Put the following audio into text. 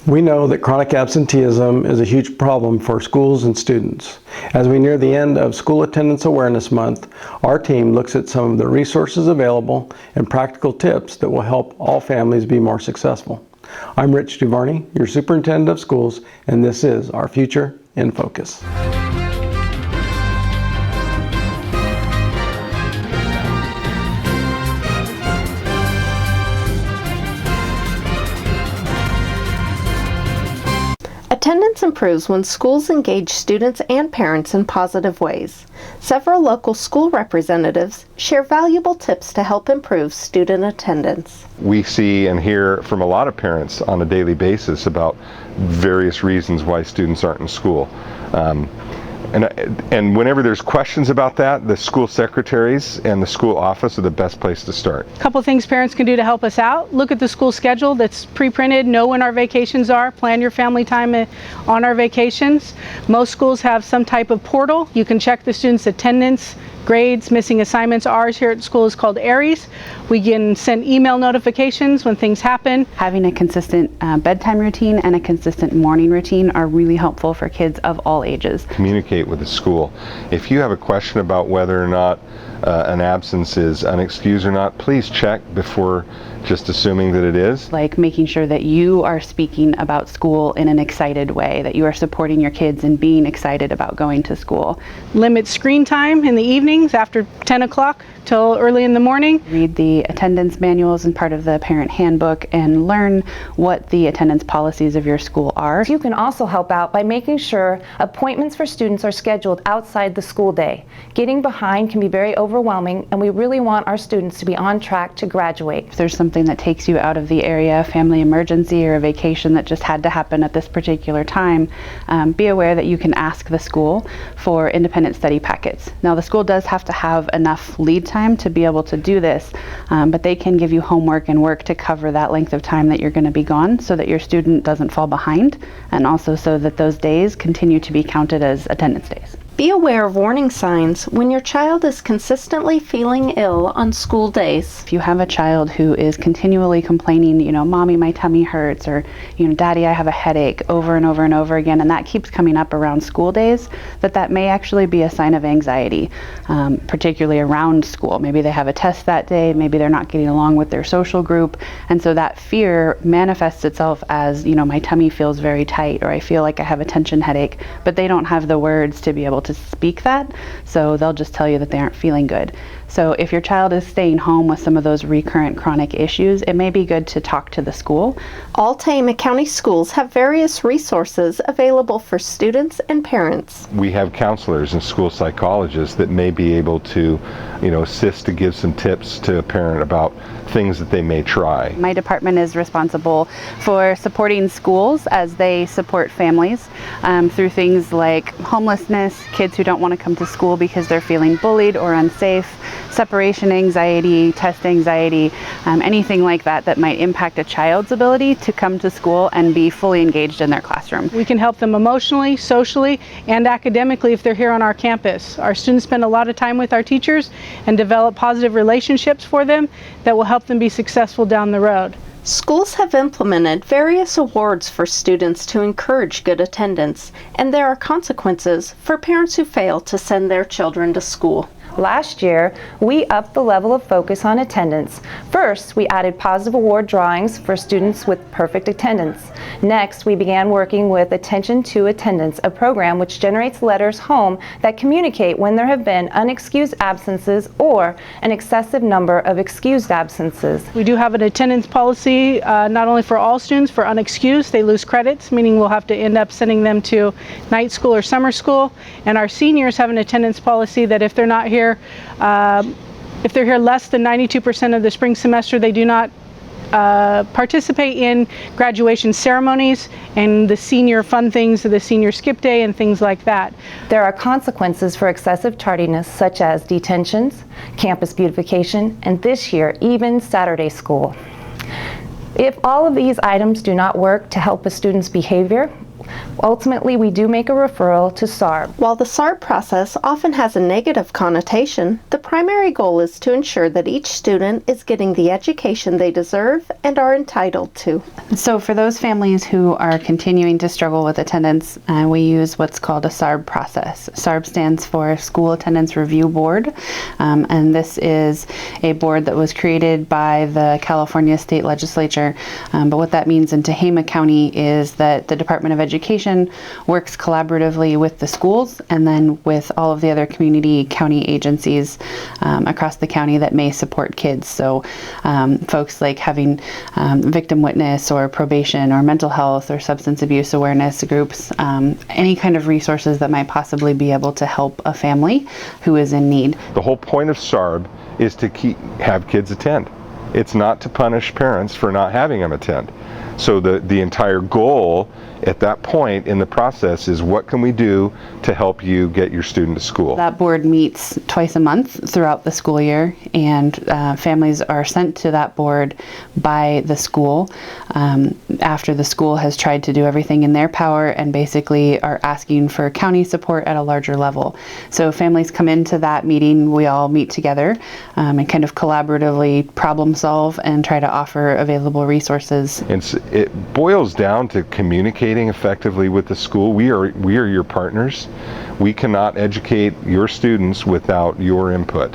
We know that chronic absenteeism is a huge problem for schools and students. As we near the end of School Attendance Awareness Month, our team looks at some of the resources available and practical tips that will help all families be more successful. I'm Rich Duvarney, your Superintendent of Schools, and this is Our Future in Focus. Attendance improves when schools engage students and parents in positive ways. Several local school representatives share valuable tips to help improve student attendance. We see and hear from a lot of parents on a daily basis about various reasons why students aren't in school. And whenever there's questions about that, the school secretaries and the school office are the best place to start. A couple things parents can do to help us out. Look at the school schedule that's pre-printed, know when our vacations are, plan your family time on our vacations. Most schools have some type of portal. You can check the students' attendance, grades, missing assignments. Ours here at school is called Aries. We can send email notifications when things happen. Having a consistent bedtime routine and a consistent morning routine are really helpful for kids of all ages. Communicate with the school. If you have a question about whether or not an absence is unexcused or not, please check before just assuming that it is. Like making sure that you are speaking about school in an excited way, that you are supporting your kids and being excited about going to school. Limit screen time in the evenings after 10 o'clock till early in the morning. Read the attendance manuals and part of the parent handbook and learn what the attendance policies of your school are. You can also help out by making sure appointments for students are scheduled outside the school day. Getting behind can be very overwhelming, and we really want our students to be on track to graduate. If there's something that takes you out of the area, a family emergency or a vacation that just had to happen at this particular time, be aware that you can ask the school for independent study packets. Now, the school does have to have enough lead time to be able to do this, but they can give you homework and work to cover that length of time that you're going to be gone so that your student doesn't fall behind, and also so that those days continue to be counted as attendance days. Be aware of warning signs when your child is consistently feeling ill on school days. If you have a child who is continually complaining, Mommy, my tummy hurts, or, Daddy, I have a headache over and over and over again, and that keeps coming up around school days, that may actually be a sign of anxiety, particularly around school. Maybe they have a test that day, maybe they're not getting along with their social group, and so that fear manifests itself as, my tummy feels very tight, or I feel like I have a tension headache, but they don't have the words to be able to speak that, so they'll just tell you that they aren't feeling good. So if your child is staying home with some of those recurrent chronic issues, it may be good to talk to the school. All Tehama County schools have various resources available for students and parents. We have counselors and school psychologists that may be able to, assist to give some tips to a parent about things that they may try. My department is responsible for supporting schools as they support families through things like homelessness, kids who don't want to come to school because they're feeling bullied or unsafe, separation anxiety, test anxiety, anything like that might impact a child's ability to come to school and be fully engaged in their classroom. We can help them emotionally, socially, and academically if they're here on our campus. Our students spend a lot of time with our teachers and develop positive relationships for them that will help them be successful down the road. Schools have implemented various awards for students to encourage good attendance, and there are consequences for parents who fail to send their children to school. Last year, we upped the level of focus on attendance. First, we added positive award drawings for students with perfect attendance. Next, we began working with Attention to Attendance, a program which generates letters home that communicate when there have been unexcused absences or an excessive number of excused absences. We do have an attendance policy, not only for all students, for unexcused. They lose credits, meaning we'll have to end up sending them to night school or summer school. And our seniors have an attendance policy that if they're not here, if they're here less than 92% of the spring semester, they do not participate in graduation ceremonies and the senior fun things, the senior skip day and things like that. There are consequences for excessive tardiness, such as detentions, campus beautification, and this year, even Saturday school. If all of these items do not work to help a student's behavior, Ultimately, we do make a referral to SARB. While the SARB process often has a negative connotation, the primary goal is to ensure that each student is getting the education they deserve and are entitled to. So for those families who are continuing to struggle with attendance, we use what's called a SARB process. SARB stands for School Attendance Review Board, and this is a board that was created by the California State Legislature. But what that means in Tehama County is that the Department of Education works collaboratively with the schools and then with all of the other community county agencies across the county that may support kids. So folks like having victim witness or probation or mental health or substance abuse awareness groups, any kind of resources that might possibly be able to help a family who is in need. The whole point of SARB is to have kids attend. It's not to punish parents for not having them attend. So the entire goal at that point in the process is, what can we do to help you get your student to school? That board meets twice a month throughout the school year, and families are sent to that board by the school after the school has tried to do everything in their power and basically are asking for county support at a larger level. So families come into that meeting, we all meet together and kind of collaboratively problem solve and try to offer available resources. And it boils down to communicating effectively with the school. We are your partners. We cannot educate your students without your input.